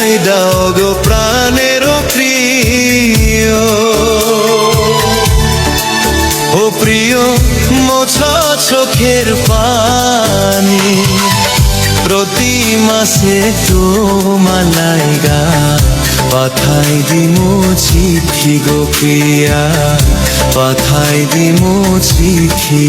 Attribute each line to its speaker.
Speaker 1: বিদায় দাও গো প্রাণের প্রিয়। ও প্রিয় মোছা চোখের পানি, প্রতি মাসে তোমায় গা পাঠাই দিমু চিঠি গো প্রিয়া, পাঠাই দিমু চিঠি।